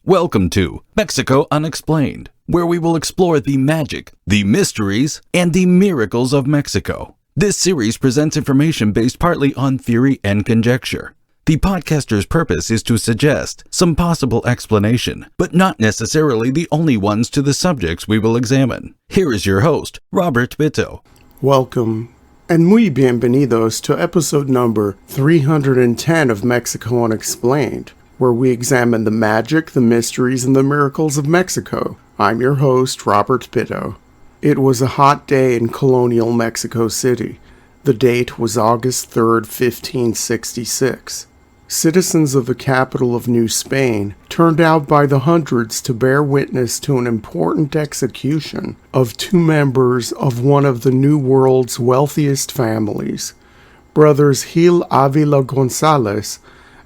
Welcome to Mexico Unexplained, where we will explore the magic, the mysteries, and the miracles of Mexico. This series presents information based partly on theory and conjecture. The podcaster's purpose is to suggest some possible explanation, but not necessarily the only ones to the subjects we will examine. Here is your host, Robert Bitto. Welcome, and muy bienvenidos to episode number 310 of Mexico Unexplained, where we examine the magic, the mysteries, and the miracles of Mexico. I'm your host, Robert Bitto. It was a hot day in colonial Mexico City. The date was August 3rd, 1566. Citizens of the capital of New Spain turned out by the hundreds to bear witness to an important execution of two members of one of the New World's wealthiest families. Brothers Gil Avila Gonzalez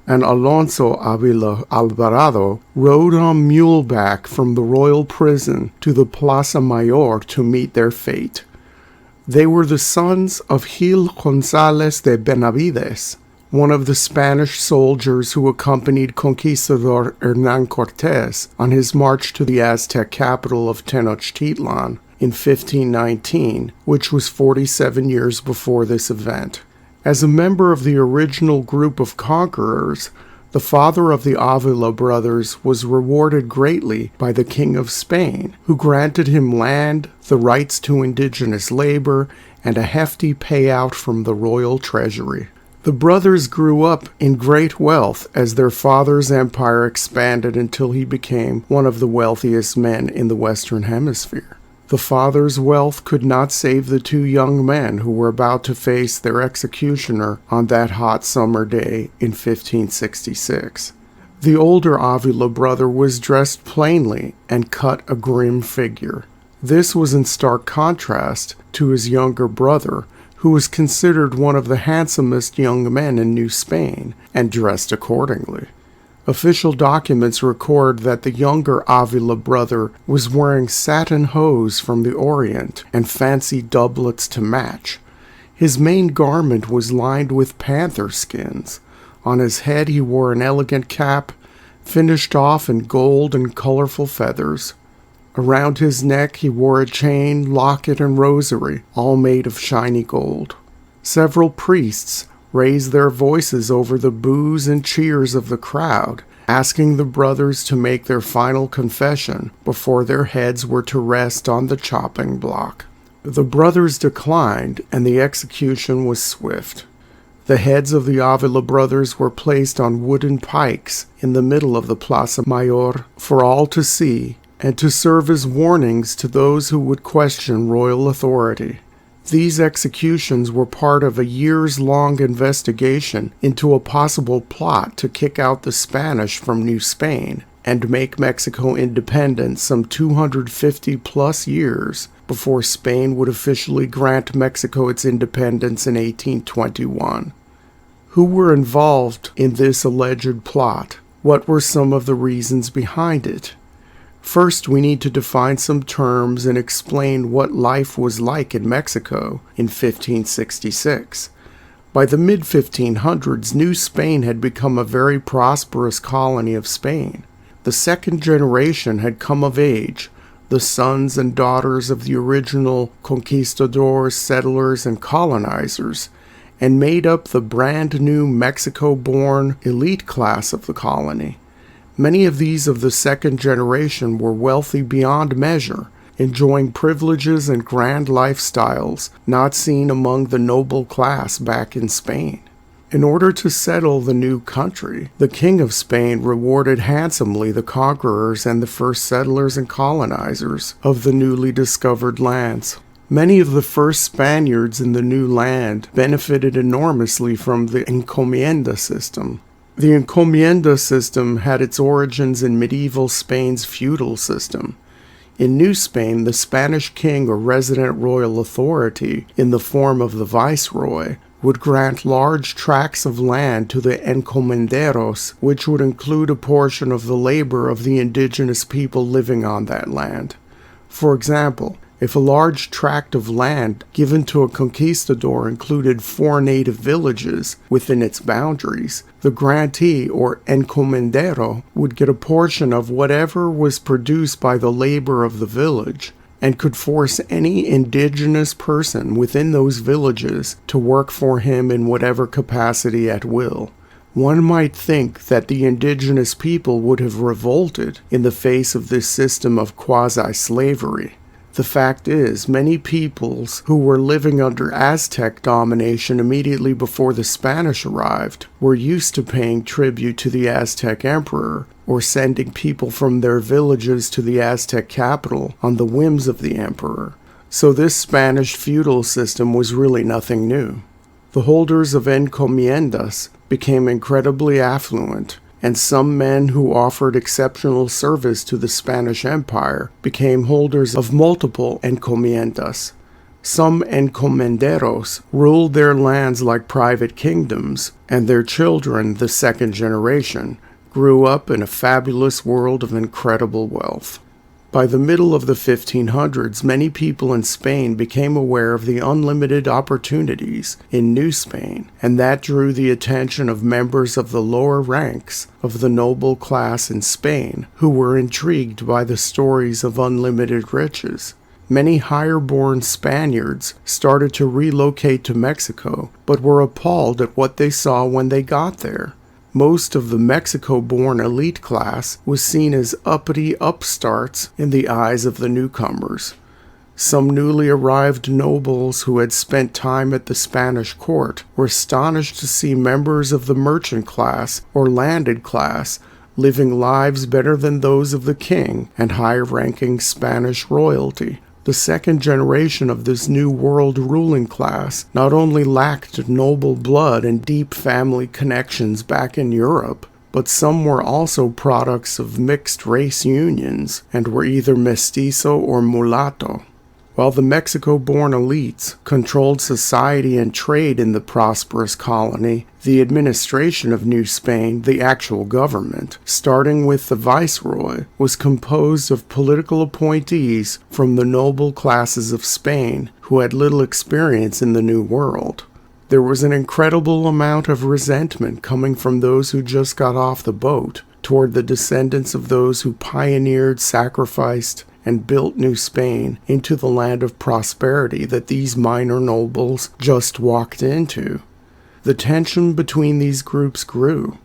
and Alonso Avila Alvarado rode on muleback from the royal prison to the Plaza Mayor to meet their fate. They were the sons of Gil Gonzalez de Benavides, one of the Spanish soldiers who accompanied conquistador Cortés on his march to the Aztec capital of Tenochtitlan in 1519, which was 47 years before this event. As a member of the original group of conquerors, the father of the Avila brothers was rewarded greatly by the King of Spain, who granted him land, the rights to indigenous labor, and a hefty payout from the royal treasury. The brothers grew up in great wealth as their father's empire expanded until he became one of the wealthiest men in the Western Hemisphere. The father's wealth could not save the two young men who were about to face their executioner on that hot summer day in 1566. The older Avila brother was dressed plainly and cut a grim figure. This was in stark contrast to his younger brother, who was considered one of the handsomest young men in New Spain, and dressed accordingly. Official documents record that the younger Avila brother was wearing satin hose from the Orient and fancy doublets to match. His main garment was lined with panther skins. On his head he wore an elegant cap, finished off in gold and colorful feathers. Around his neck he wore a chain, locket, and rosary, all made of shiny gold. Several priests raised their voices over the boos and cheers of the crowd, asking the brothers to make their final confession before their heads were to rest on the chopping block. The brothers declined, and the execution was swift. The heads of the Avila brothers were placed on wooden pikes in the middle of the Plaza Mayor for all to see, and to serve as warnings to those who would question royal authority. These executions were part of a years-long investigation into a possible plot to kick out the Spanish from New Spain and make Mexico independent some 250-plus years before Spain would officially grant Mexico its independence in 1821. Who were involved in this alleged plot? What were some of the reasons behind it? First, we need to define some terms and explain what life was like in Mexico in 1566. By the mid-1500s, New Spain had become a very prosperous colony of Spain. The second generation had come of age, the sons and daughters of the original conquistadors, settlers, and colonizers, and made up the brand new Mexico-born elite class of the colony. Many of these of the second generation were wealthy beyond measure, enjoying privileges and grand lifestyles not seen among the noble class back in Spain. In order to settle the new country, the King of Spain rewarded handsomely the conquerors and the first settlers and colonizers of the newly discovered lands. Many of the first Spaniards in the new land benefited enormously from the encomienda system. The encomienda system had its origins in medieval Spain's feudal system. In New Spain, the Spanish king or resident royal authority, in the form of the viceroy, would grant large tracts of land to the encomenderos, which would include a portion of the labor of the indigenous people living on that land. For example, If a large tract of land given to a conquistador included 4 native villages within its boundaries, the grantee or encomendero would get a portion of whatever was produced by the labor of the village, and could force any indigenous person within those villages to work for him in whatever capacity at will. One might think that the indigenous people would have revolted in the face of this system of quasi-slavery. The fact is, many peoples who were living under Aztec domination immediately before the Spanish arrived were used to paying tribute to the Aztec emperor, or sending people from their villages to the Aztec capital on the whims of the emperor. So this Spanish feudal system was really nothing new. The holders of encomiendas became incredibly affluent, and some men who offered exceptional service to the Spanish Empire became holders of multiple encomiendas. Some encomenderos ruled their lands like private kingdoms, and their children, the second generation, grew up in a fabulous world of incredible wealth. By the middle of the 1500s, many people in Spain became aware of the unlimited opportunities in New Spain, and that drew the attention of members of the lower ranks of the noble class in Spain, who were intrigued by the stories of unlimited riches. Many higher-born Spaniards started to relocate to Mexico, but were appalled at what they saw when they got there. Most of the Mexico-born elite class was seen as uppity upstarts in the eyes of the newcomers. Some newly arrived nobles who had spent time at the Spanish court were astonished to see members of the merchant class or landed class living lives better than those of the king and high-ranking Spanish royalty. The second generation of this new world ruling class not only lacked noble blood and deep family connections back in Europe, but some were also products of mixed race unions and were either mestizo or mulatto. While the Mexico-born elites controlled society and trade in the prosperous colony, the administration of New Spain, the actual government, starting with the viceroy, was composed of political appointees from the noble classes of Spain who had little experience in the New World. There was an incredible amount of resentment coming from those who just got off the boat toward the descendants of those who pioneered, sacrificed, and built New Spain into the land of prosperity that these minor nobles just walked into. The tension between these groups grew.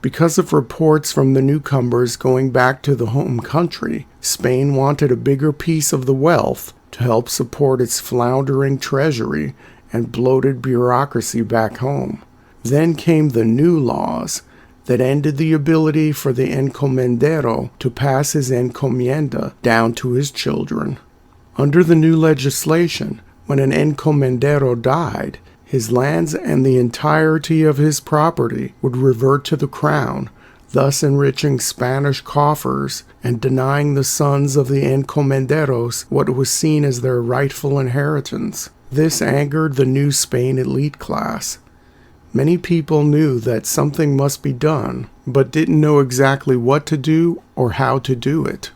Because of reports from the newcomers going back to the home country, Spain wanted a bigger piece of the wealth to help support its floundering treasury and bloated bureaucracy back home. Then came the new laws that ended the ability for the encomendero to pass his encomienda down to his children. Under the new legislation, when an encomendero died, his lands and the entirety of his property would revert to the crown, thus enriching Spanish coffers and denying the sons of the encomenderos what was seen as their rightful inheritance. This angered the New Spain elite class. Many people knew that something must be done, but didn't know exactly what to do or how to do it.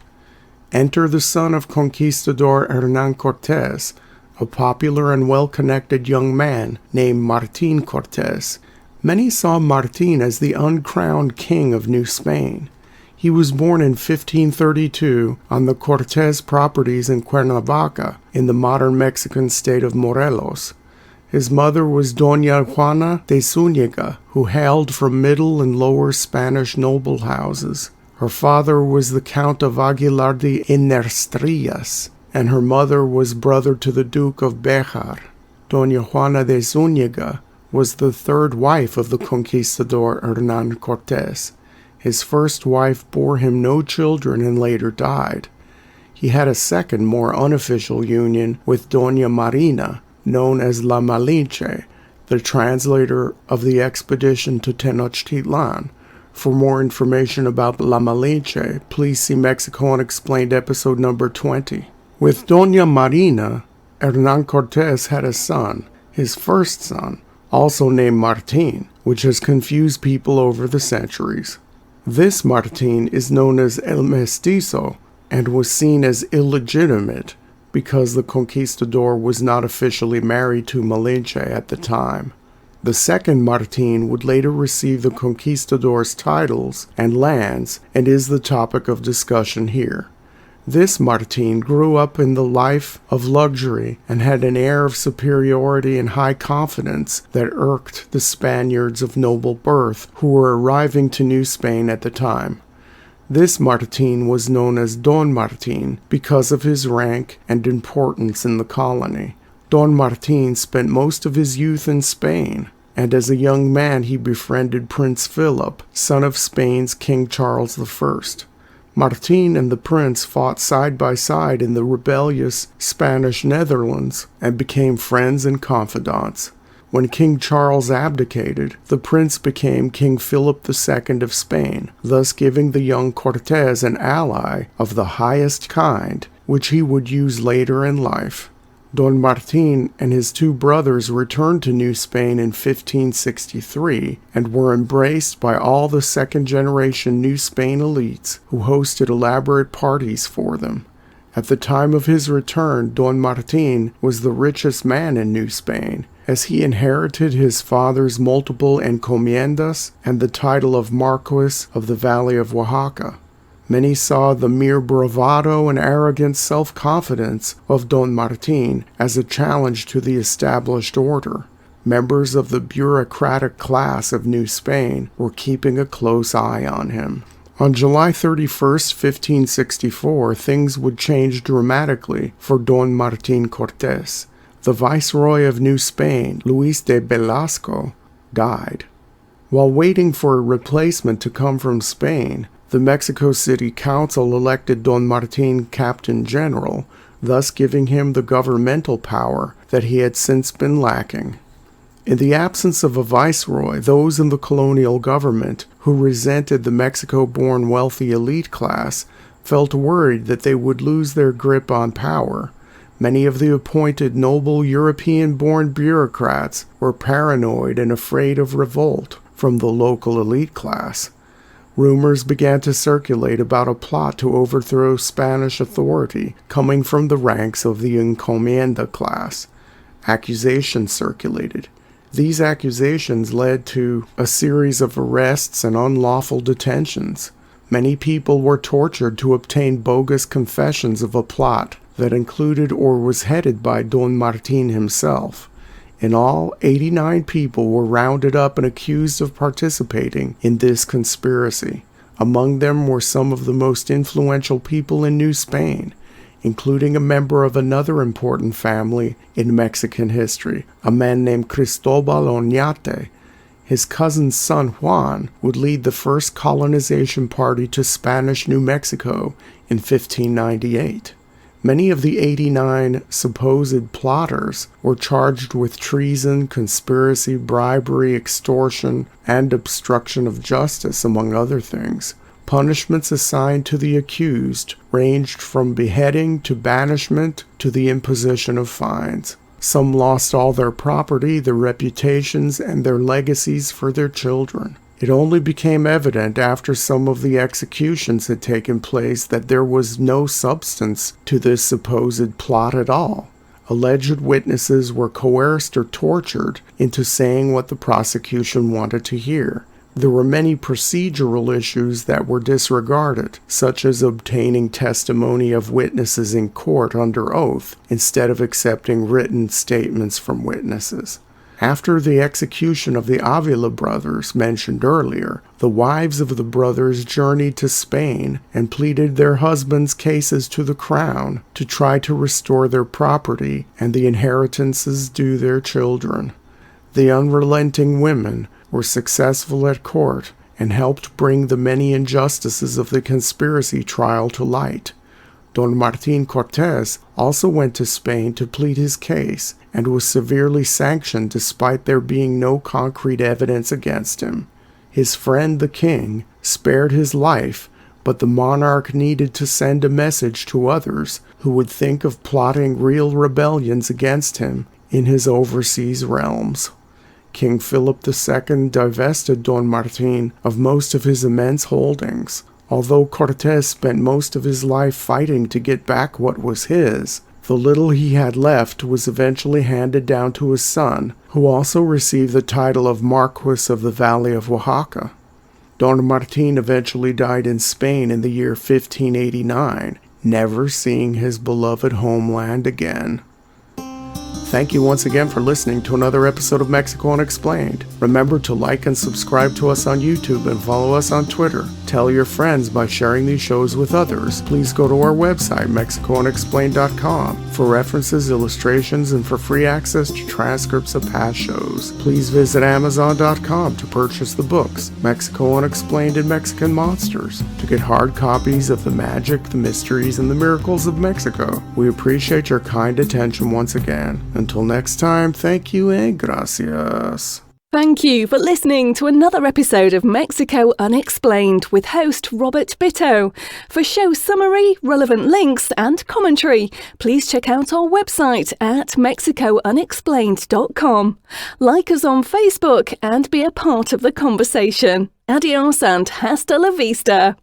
Enter the son of conquistador Hernán Cortés, a popular and well-connected young man named Martín Cortés. Many saw Martín as the uncrowned king of New Spain. He was born in 1532 on the Cortés properties in Cuernavaca, in the modern Mexican state of Morelos. His mother was Doña Juana de Zúñiga, who hailed from middle and lower Spanish noble houses. Her father was the Count of Aguilar de Innerstrillas, and her mother was brother to the Duke of Béjar. Doña Juana de Zúñiga was the third wife of the conquistador Hernán Cortés. His first wife bore him no children and later died. He had a second, more unofficial union with Doña Marina, known as La Malinche, the translator of the expedition to Tenochtitlan. For more information about La Malinche, please see Mexico Unexplained episode number 20. With Doña Marina, Hernán Cortés had a son, his first son, also named Martín, which has confused people over the centuries. This Martín is known as El Mestizo and was seen as illegitimate, because the conquistador was not officially married to Malinche at the time. The second Martín would later receive the conquistador's titles and lands and is the topic of discussion here. This Martín grew up in the life of luxury and had an air of superiority and high confidence that irked the Spaniards of noble birth who were arriving to New Spain at the time. This Martín was known as Don Martín because of his rank and importance in the colony. Don Martín spent most of his youth in Spain, and as a young man he befriended Prince Philip, son of Spain's King Charles I. Martín and the prince fought side by side in the rebellious Spanish Netherlands and became friends and confidants. When King Charles abdicated, the prince became King Philip II of Spain, thus giving the young Cortés an ally of the highest kind, which he would use later in life. Don Martín and his two brothers returned to New Spain in 1563 and were embraced by all the second-generation New Spain elites who hosted elaborate parties for them. At the time of his return, Don Martín was the richest man in New Spain, as he inherited his father's multiple encomiendas and the title of Marquis of the Valley of Oaxaca. Many saw the mere bravado and arrogant self-confidence of Don Martín as a challenge to the established order. Members of the bureaucratic class of New Spain were keeping a close eye on him. On July 31, 1564, things would change dramatically for Don Martín Cortés. The Viceroy of New Spain, Luis de Velasco, died. While waiting for a replacement to come from Spain, the Mexico City Council elected Don Martín Captain General, thus giving him the governmental power that he had since been lacking. In the absence of a viceroy, those in the colonial government who resented the Mexico-born wealthy elite class felt worried that they would lose their grip on power. Many of the appointed noble European-born bureaucrats were paranoid and afraid of revolt from the local elite class. Rumors began to circulate about a plot to overthrow Spanish authority coming from the ranks of the encomienda class. Accusations circulated. These accusations led to a series of arrests and unlawful detentions. Many people were tortured to obtain bogus confessions of a plot that included or was headed by Don Martín himself. In all, 89 people were rounded up and accused of participating in this conspiracy. Among them were some of the most influential people in New Spain, including a member of another important family in Mexican history, a man named Cristobal Oñate. His cousin's son Juan would lead the first colonization party to Spanish New Mexico in 1598. Many of the 89 supposed plotters were charged with treason, conspiracy, bribery, extortion, and obstruction of justice, among other things. Punishments assigned to the accused ranged from beheading to banishment to the imposition of fines. Some lost all their property, their reputations, and their legacies for their children. It only became evident after some of the executions had taken place that there was no substance to this supposed plot at all. Alleged witnesses were coerced or tortured into saying what the prosecution wanted to hear. There were many procedural issues that were disregarded, such as obtaining testimony of witnesses in court under oath instead of accepting written statements from witnesses. After the execution of the Avila brothers mentioned earlier, the wives of the brothers journeyed to Spain and pleaded their husbands' cases to the crown to try to restore their property and the inheritances due their children. The unrelenting women were successful at court and helped bring the many injustices of the conspiracy trial to light. Don Martín Cortés also went to Spain to plead his case and was severely sanctioned despite there being no concrete evidence against him. His friend the king spared his life, but the monarch needed to send a message to others who would think of plotting real rebellions against him in his overseas realms. King Philip II divested Don Martín of most of his immense holdings. Although Cortés spent most of his life fighting to get back what was his, The little he had left was eventually handed down to his son, who also received the title of Marquis of the Valley of Oaxaca. Don Martín eventually died in Spain in the year 1589, never seeing his beloved homeland again. Thank you once again for listening to another episode of Mexico Unexplained. Remember to like and subscribe to us on YouTube and follow us on Twitter. Tell your friends by sharing these shows with others. Please go to our website, MexicoUnexplained.com, for references, illustrations, and for free access to transcripts of past shows. Please visit Amazon.com to purchase the books, Mexico Unexplained and Mexican Monsters, to get hard copies of the magic, the mysteries, and the miracles of Mexico. We appreciate your kind attention once again. Until next time, thank you and gracias. Thank you for listening to another episode of Mexico Unexplained with host Robert Bitto. For show summary, relevant links and commentary, please check out our website at mexicounexplained.com. Like us on Facebook and be a part of the conversation. Adios and hasta la vista.